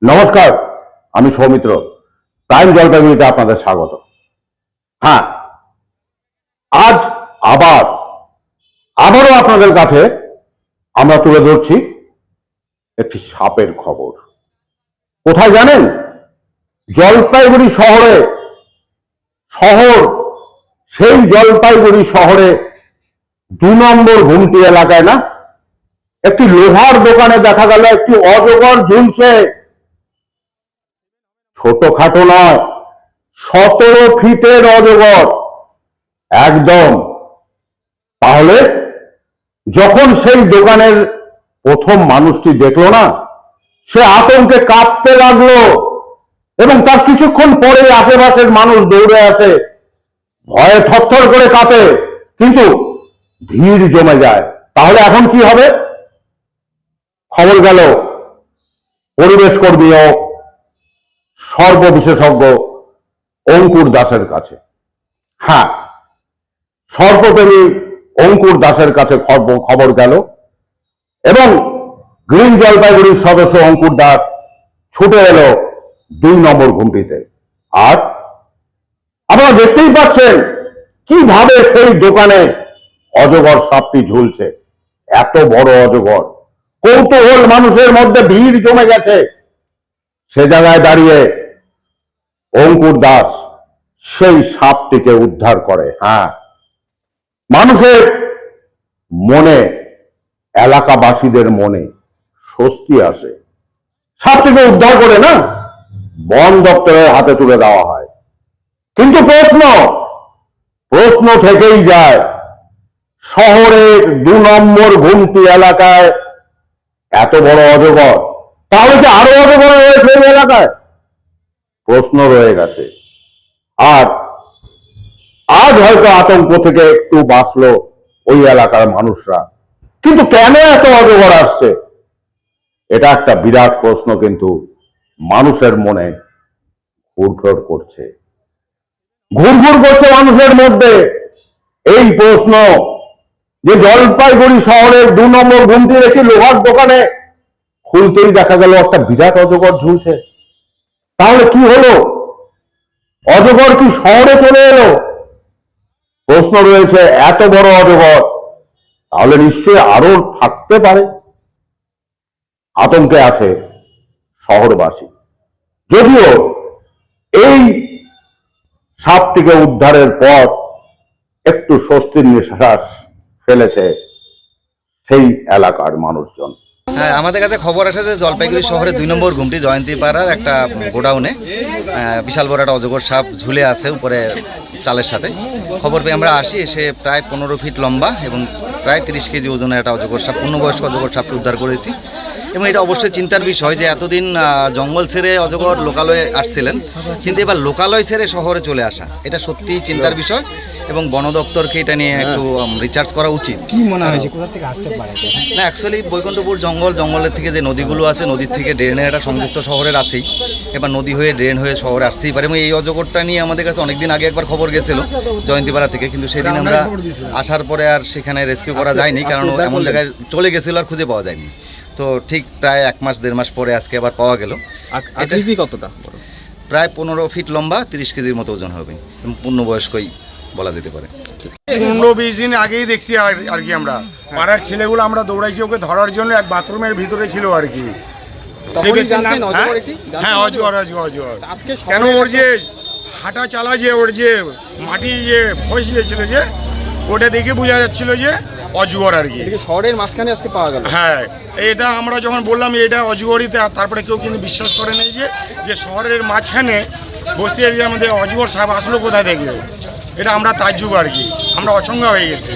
নমস্কার, আমি সৌমিত্র। প্রাইম জলপাইগুড়িতে আপনাদের স্বাগত। হ্যাঁ, আজ আবারও আপনাদের কাছে আমরা তুলে ধরছি একটি সাপের খবর। কোথায় জানেন? জলপাইগুড়ি সেই জলপাইগুড়ি শহরে 2 নম্বর ঘুমটি এলাকায় না একটি লোহার দোকানে দেখা গেল একটি অজগর ঝুলছে। ছোটখাটো নয়, 17 ফিটের অজগর একদম। তাহলে যখন সেই দোকানের প্রথম মানুষটি দেখলো না, সে আতঙ্কে কাঁপতে লাগলো এবং তার কিছুক্ষণ পরে আশেপাশের মানুষ দৌড়ে আসে, ভয়ে থরথর করে কাঁপে, কিন্তু ভিড় জমে যায়। তাহলে এখন কি হবে? খবর গেল পরিবেশ কর্মী ও সর্ববিশেষজ্ঞ অঙ্কুর দাসের কাছে। হ্যাঁ, সর্বপ্রেমী অঙ্কুর দাসের কাছে খবর গেল এবং গ্রিন জলপাইগুড়ির সদস্য অঙ্কুর দাস ছুটে এলো 2 নম্বর ঘুমটিতে। আর আপনারা দেখতেই পাচ্ছেন কিভাবে সেই দোকানে অজগর সাপটি ঝুলছে। এত বড় অজগর, কৌতূহল মানুষের মধ্যে, ভিড় জমে গেছে। সে জায়গায় দাঁড়িয়ে অঙ্কুর দাস সেই সাপটিকে উদ্ধার করে। হ্যাঁ, মানুষের মনে, এলাকাবাসীদের মনে স্বস্তি আসে। সাপটিকে উদ্ধার করে না বন দপ্তরের হাতে তুলে দেওয়া হয়। কিন্তু প্রশ্ন থেকেই যায়, শহরের 2 নম্বর ঘুমটি এলাকায় এত বড় অজগর, তাহলে কি আরো অজগর রয়েছে এই এলাকায়? প্রশ্ন রয়ে গেছে। আর আজ হয়তো আতঙ্ক থেকে একটু বাঁচলো ওই এলাকার মানুষরা, কিন্তু কেন এত অজগর আসছে, এটা একটা বিরাট প্রশ্ন কিন্তু মানুষের মনে ঘুরঘুর করছে মানুষের মধ্যে। এই প্রশ্ন যে জলপাইগুড়ি শহরের 2 নম্বর ঘুমটি রেখে লোহার দোকানে খুলতেই দেখা গেল একটা বিরাট অজগর ঝুলছে। তাহলে কি হলো? অজগর কি শহরে চলে এলো? প্রশ্ন রয়েছে, এত বড় অজগর তাহলে নিশ্চয়ই আরো থাকতে পারে। আতঙ্কে আছে শহরবাসী। যদিও এই সাপটিকে উদ্ধারের পর একটু স্বস্তির নিঃশ্বাস ফেলেছে সেই এলাকার মানুষজন। হ্যাঁ, আমাদের কাছে খবর আসে যে জলপাইগুড়ি শহরে 2 নম্বর ঘুমটি জয়ন্তীপাড়ার একটা গোডাউনে বিশাল বড় একটা অজগর সাপ ঝুলে আছে উপরে চালের সাথে। খবর পেয়ে আমরা আসি, এসে প্রায় 15 ফিট লম্বা এবং প্রায় 30 কেজি ওজনের একটা অজগর সাপ, পূর্ণবয়স্ক অজগর সাপকে উদ্ধার করেছি। এবং এটা অবশ্যই চিন্তার বিষয় যে এতদিন জঙ্গল ছেড়ে অজগর লোকালয়ে আসছিলেন, কিন্তু এবার লোকালয় ছেড়ে শহরে চলে আসা, এটা সত্যিই চিন্তার বিষয় এবং বন দপ্তরকে এটা নিয়ে একটু রিসার্চ করা উচিত। কি মনে হয় যে কোথা থেকে আসতে পারে? না, অ্যাকচুয়ালি বৈকুণ্ঠপুর জঙ্গলের থেকে যে নদীগুলো আছে, নদীর থেকে ড্রেনের একটা সংযুক্ত শহরের আছেই, এবার নদী হয়ে ড্রেন হয়ে শহরে আসতেই পারে। এবং এই অজগরটা নিয়ে আমাদের কাছে অনেকদিন আগে একবার খবর গেছিল জয়ন্তীপাড়া থেকে, কিন্তু সেদিন আমরা আসার পরে আর সেখানে রেস্কিউ করা যায়নি, কারণ এমন জায়গায় চলে গেছিল আর খুঁজে পাওয়া যায়নি। তো ঠিক প্রায় 1 মাস 1.5 মাস পরে আজকে আবার পাওয়া গেল। আকৃতি কতটা? প্রায় 15 ফিট লম্বা, 30 কেজির মতো ওজন হবে, পূর্ণবয়স্কই বলা যেতে পারে। 15-20 দিন আগেই দেখছি আর কি আমরা পাড়ার ছেলেগুলো আমরা দৌড়াইছি ওকে ধরার জন্য, এক বাথরুমের ভিতরে ছিল আর কি। হ্যাঁ, অজগর। কেন ওর যে হাঁটা চালা, যে ওর যে মাটি যে ফস গিয়েছিল, যে ওটা দেখে বোঝা যাচ্ছিল যে অজগর আর কি। শহরের মাঝখানে আজকে পাওয়া গেল। হ্যাঁ, এটা আমরা যখন বললাম এটা অজগরই, তারপরে কেউ কিন্তু বিশ্বাস করে নেই যে শহরের মাঝখানে বস্তি এরিয়ার মধ্যে অজগর সাপ আসলো কোথা থেকে। এটা আমরা তাজ্জুব আর কি, আমরা অচঙ্গা হয়ে গেছি।